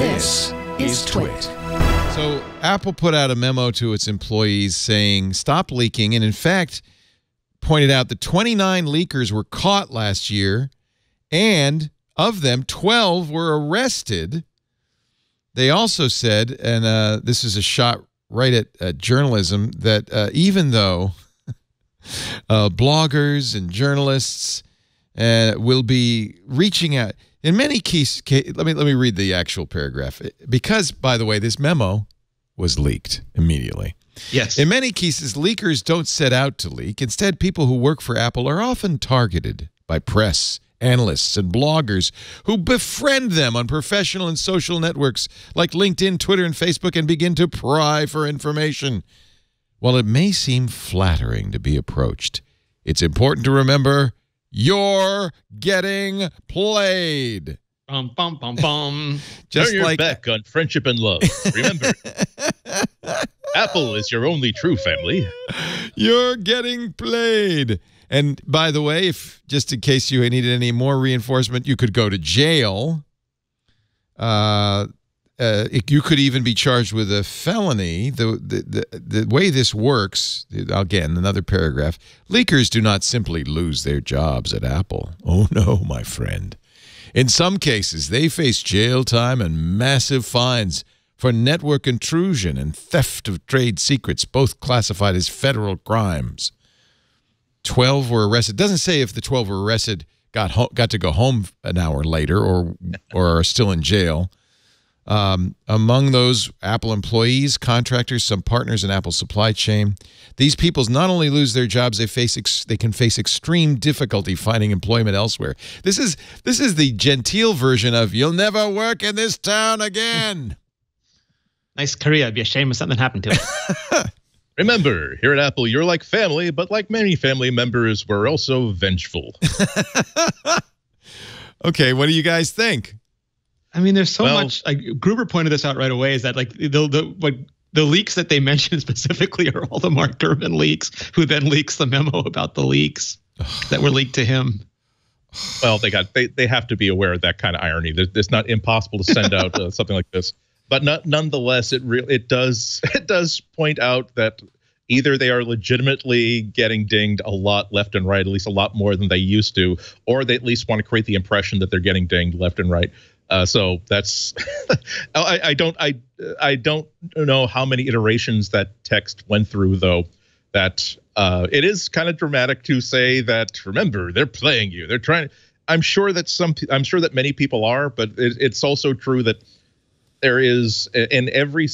This is TWiT. So Apple put out a memo to its employees saying stop leaking, and in fact pointed out that 29 leakers were caught last year, and of them 12 were arrested. They also said, and this is a shot right at journalism, that even though bloggers and journalists will be reaching out in many cases. Let me read the actual paragraph, because, by the way, this memo was leaked immediately. Yes. In many cases, leakers don't set out to leak. Instead, people who work for Apple are often targeted by press, analysts, and bloggers who befriend them on professional and social networks like LinkedIn, Twitter, and Facebook and begin to pry for information. While it may seem flattering to be approached, it's important to remember you're getting played. Bum, bum, bum, bum. Just turn your back on friendship and love. Remember, Apple is your only true family. You're getting played. And by the way, if just in case you needed any more reinforcement, you could go to jail. You could even be charged with a felony. The way this works, again, another paragraph, leakers do not simply lose their jobs at Apple. Oh, no, my friend. In some cases, they face jail time and massive fines for network intrusion and theft of trade secrets, both classified as federal crimes. 12 were arrested. It doesn't say if the 12 were arrested got to go home an hour later or are still in jail. Among those, Apple employees, contractors, some partners in Apple's supply chain. These people not only lose their jobs, they can face extreme difficulty finding employment elsewhere. This is the genteel version of "you'll never work in this town again." Nice career. It'd be a shame if something happened to it. Remember, here at Apple, you're like family, but like many family members, we're also vengeful. Okay, what do you guys think? I mean, there's so much. Gruber pointed this out right away. Is that like the leaks that they mentioned specifically are all the Mark Gurman leaks, who then leaks the memo about the leaks that were leaked to him. Well, they have to be aware of that kind of irony. It's not impossible to send out something like this, but nonetheless, it does point out that either they are legitimately getting dinged a lot left and right, at least a lot more than they used to, or they at least want to create the impression that they're getting dinged left and right. So that's I don't know how many iterations that text went through, though. That it is kind of dramatic to say that. Remember, they're playing you. They're trying. I'm sure that many people are, but it's also true that there is in every.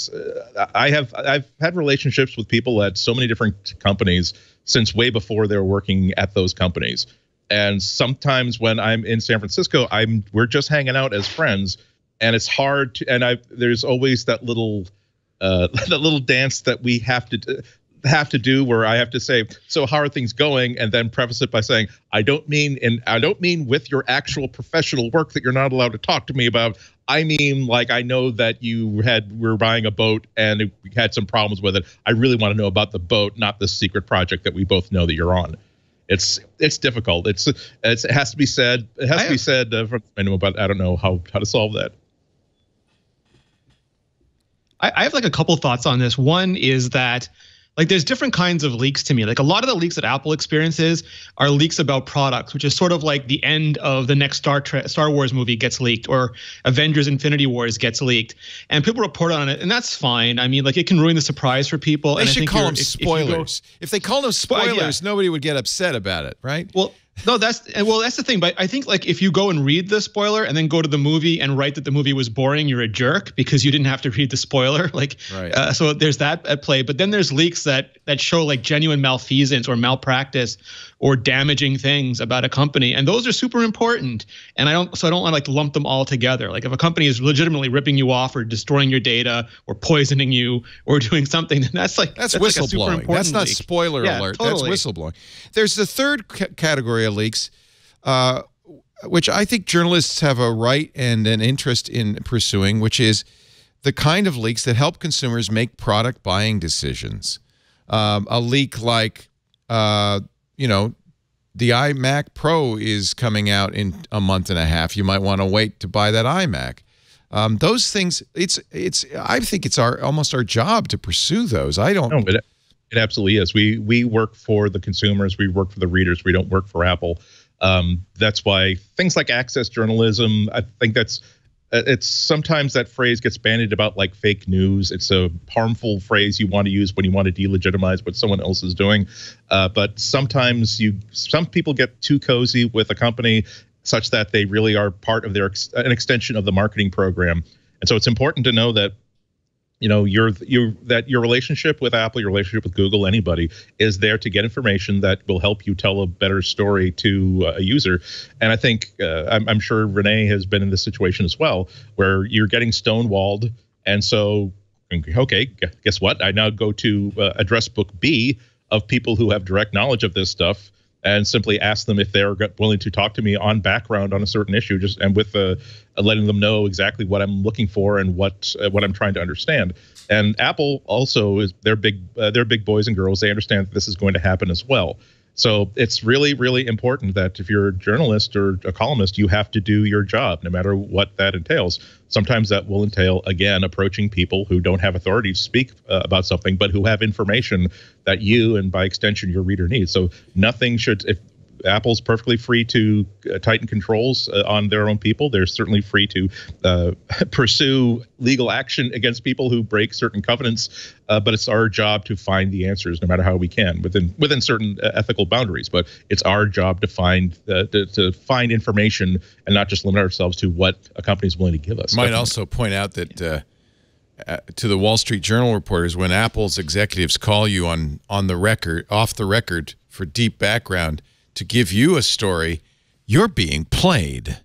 I've had relationships with people at so many different companies since way before they were working at those companies. And sometimes when I'm in San Francisco, we're just hanging out as friends, and it's hard to. And there's always that little dance that we have to do where I have to say, "So how are things going?" and then preface it by saying, I don't mean with your actual professional work that you're not allowed to talk to me about. I mean, like, I know that we're buying a boat and we had some problems with it. I really want to know about the boat, not the secret project that we both know that you're on. It's difficult. It has to be said. It has to be said from Memo, but I don't know how to solve that. I have like a couple thoughts on this. One is that, like, there's different kinds of leaks to me. Like, a lot of the leaks that Apple experiences are leaks about products, which is sort of like the end of the next Star Wars movie gets leaked, or Avengers Infinity Wars gets leaked, and people report on it, and that's fine. I mean, like, it can ruin the surprise for people. They should call them spoilers. If they call them spoilers, nobody would get upset about it, right? Well, no, that's the thing. But I think, like, if you go and read the spoiler and then go to the movie and write that the movie was boring, you're a jerk because you didn't have to read the spoiler. Like, right. So there's that at play. But then there's leaks that show like genuine malfeasance or malpractice or damaging things about a company, and those are super important. And I don't want to like lump them all together. Like, if a company is legitimately ripping you off or destroying your data or poisoning you or doing something, then that's whistleblowing. Like that's not spoiler alert. Totally. That's whistleblowing. There's the third category of leaks, which I think journalists have a right and an interest in pursuing, which is the kind of leaks that help consumers make product buying decisions. A leak like, the iMac Pro is coming out in a month and a half. You might want to wait to buy that iMac. Those things, I think it's almost our job to pursue those. I don't. No, it absolutely is. We work for the consumers. We work for the readers. We don't work for Apple. That's why things like access journalism, I think it's sometimes that phrase gets bandied about like fake news. It's a harmful phrase you want to use when you want to delegitimize what someone else is doing. But sometimes some people get too cozy with a company such that they really are part of an extension of the marketing program. And so it's important to know that, you know, that your relationship with Apple, your relationship with Google, anybody is there to get information that will help you tell a better story to a user. And I think I'm sure Renee has been in this situation as well, where you're getting stonewalled. And so, okay, guess what? I now go to address book B of people who have direct knowledge of this stuff and simply ask them if they're willing to talk to me on background on a certain issue, and with letting them know exactly what I'm looking for and what I'm trying to understand. And Apple also they're big boys and girls. They understand that this is going to happen as well. So it's really, really important that if you're a journalist or a columnist, you have to do your job, no matter what that entails. Sometimes that will entail, again, approaching people who don't have authority to speak about something, but who have information that you, and by extension, your reader needs. So nothing should, if Apple's perfectly free to tighten controls on their own people. They're certainly free to pursue legal action against people who break certain covenants. But it's our job to find the answers, no matter how we can, within certain ethical boundaries. But it's our job to find information and not just limit ourselves to what a company is willing to give us. Might also point out that to the Wall Street Journal reporters, when Apple's executives call you on the record, off the record, for deep background to give you a story, you're being played.